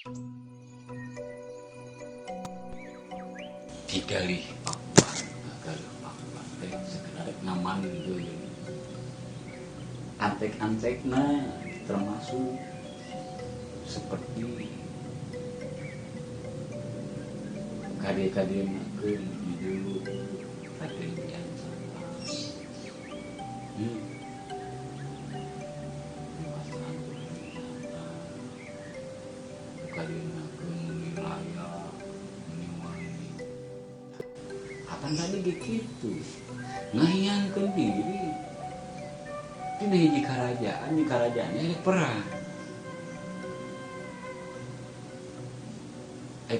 Digali Pakwan, gali Pakwan teh sekedar ngaman gitu ya. Antek-antekna termasuk seperti kade-kade makeun dulu kade yang sampah. Kade makeun wilayah meniwangi. Akan tadi gitu. Ngahiangkeun diri. Dina hiji kerajaan, di kerajaannya ada perang.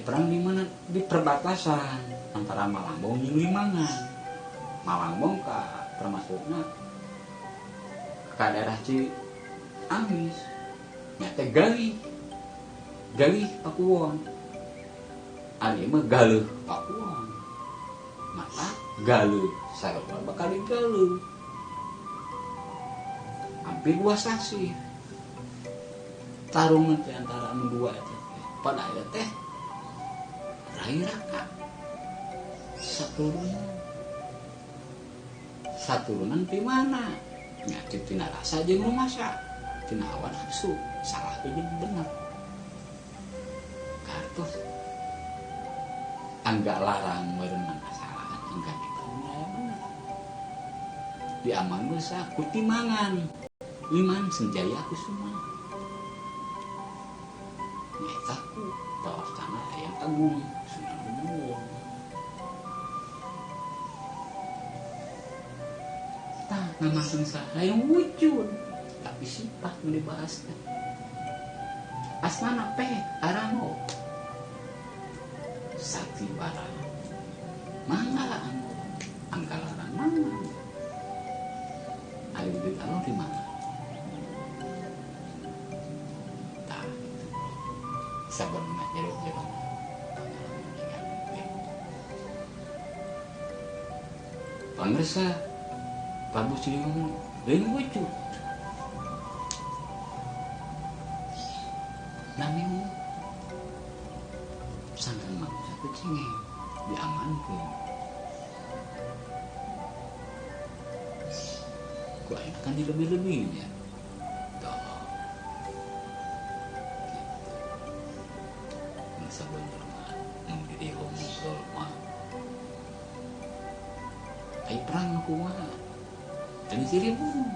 Perang di mana? Di perbatasan antara Malangbong jeung Limangan. Malangbong termasuknya ke daerah Ciamis. Nyata Galih Pakuwon. Ari mah Galeuh Pakuwon. Maka Galeuh sarua bakal Galeuh. Hampir 2 sasi. Tarung nanti antara anu dua eta. Pada aya teh rai raka. Saturunan di mana? Nya tina rasa jeung rumasa. Tina hawa nafsu. Salah jeung bener. Kartos angga larang merenang kesalahan angga kita bener. Di aman dosa kutimangan. Liman senjaya aku semua. Nyataku bahwa tanah yang agung sudah menunggu. Tak nama sengsaha yang wujud, tapi sifat melibaskan. Asmana peh arano, sakti barang, manggala anggalan mana? Ayo ditaruh di mana? Sabarna jeruk-jeruk pangresa Prabu Siliwangi lain wujud namanya sangkan manusia kecingin diamankan kok enakan dilebih-lebihnya sebenarnya menjadi homosul mah perang aku mah dan ciri bunuh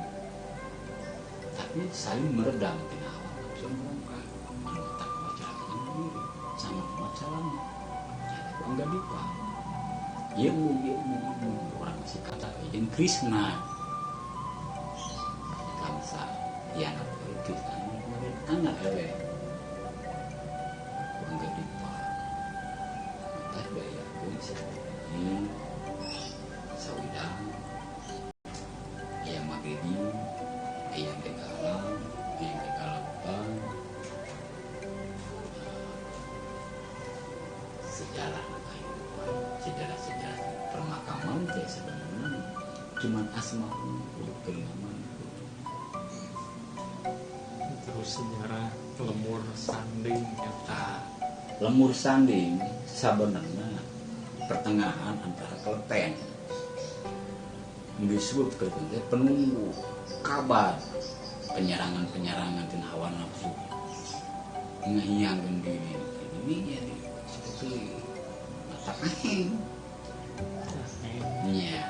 tapi saling meredam tina hawa nafsu mungkar menutak masalahnya sendiri sama masalahnya jadi enggak dipa ya orang masih kata yang Krishna kamsa ya anak Krishna kemudian anak ewe enggak dipa entah daya pun ini sawidang ayam magedi ayam gegalapan sejarah kehidupan sejarah permakaman teh sebenarnya cuman asma keingaman terus sejarah lemur sanding nyata lemur sanding sebenarnya pertengahan antara keleteng disebut keleteng penunggu kabar penyerangan tina hawa nafsu ngahiangkeun diri ini jadi seperti mata ahing nya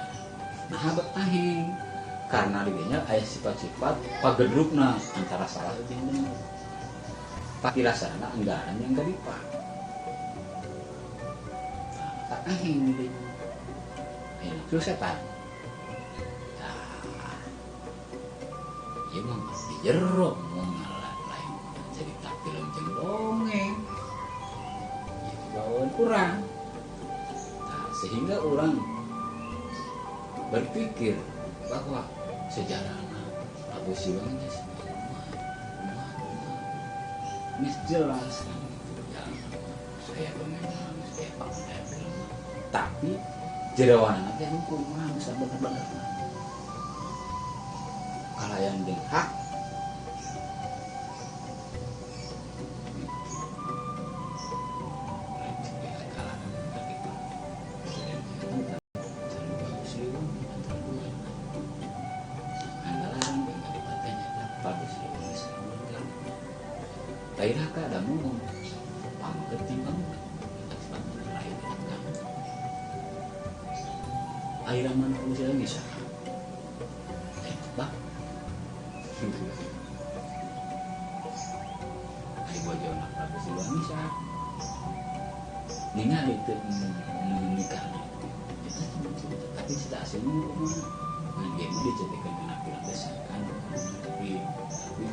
nah habat ahing karena dirinya aya sifat-sifat pagedrukna antara salah jeung bener pakilasana anggaran yang gak dipak tak ahing dirinya itu setan emang masih jeruk mengalah lain cerita film jeung dongeng itu bawaan kurang nah, sehingga orang berpikir bahwa sejarahnya Prabu Siliwangi ini jelas kan ya, saya pemenang saya pakai film tapi jerawan aja hukum mah bisa bener-bener kalayan jeung hak lain raka ada mau pamketimbang lain raka air mana aku sih bisa bah air bojo nak aku sih bisa ningali itu menikah tapi tidak semua nah dia mau dijadikan anak bilang desakan tapi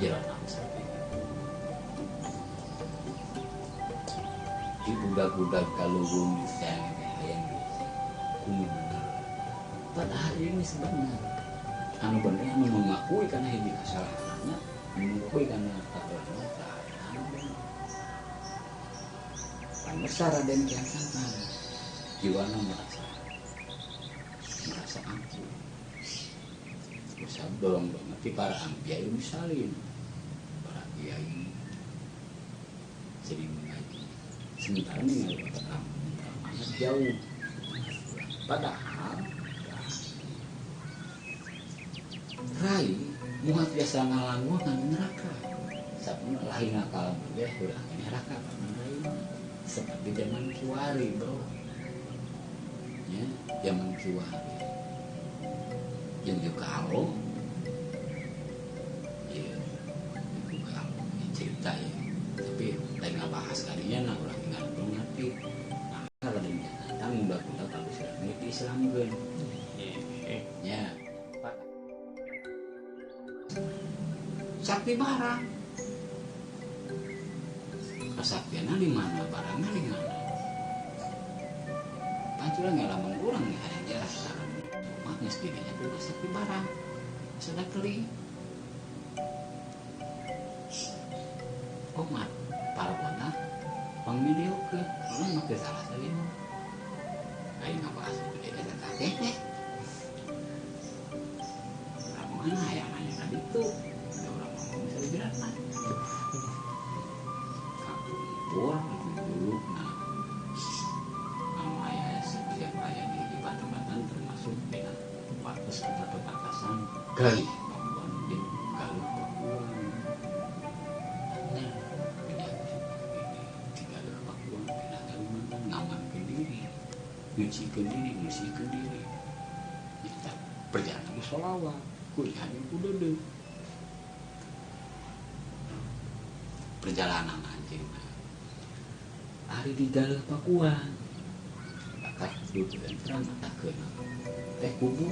jalan aku seperti itu budak-budak kalau rumit yang kayak kuning pada hari ini sebenarnya anu bener anu mengakui karena ini kesalahannya mengakui karena katakanlah anu bener kan besar ada yang kian santan jiwana merasa ampun bisa dorong banget para ambiya ilmu salin para kiai jadi mengaji sementara ini ada amat jauh padahal rai muat biasa ngalangu kan neraka sabun lain akal ya udah neraka kan rai seperti zaman kiwari bro ya zaman kiwari yang juga kalau ya juga cerita ya tapi lain nggak bahas kalinya nah orang nggak ngerti nah kalau dia datang udah kalau Islam ini Islam kan ya Pak sakti barang kesaktiannya di mana barangnya di mana pancuran ngalaman kurang ya ada jelas sekarang maknya setidaknya itu sakti barang sudah kering mat para wana pang video ke orang makin salah tadi mau kayak nggak bahas itu dia ada kakeknya mana yang nanya tadi tuh ada orang ngomong bisa dibilang kan buang dulu nah nama ya siapa yang di batan-batan termasuk dengan batas atau perbatasan kali Papua di Galuh Papua nah di Galuh Papua kena Kalimantan ngamankan diri nyucikan diri bersihkan diri kita perjalanan ke Solawat kuliah di Kudede perjalanan anjing hari di Galuh Papua bakal duduk dan terang tak kena teh kubu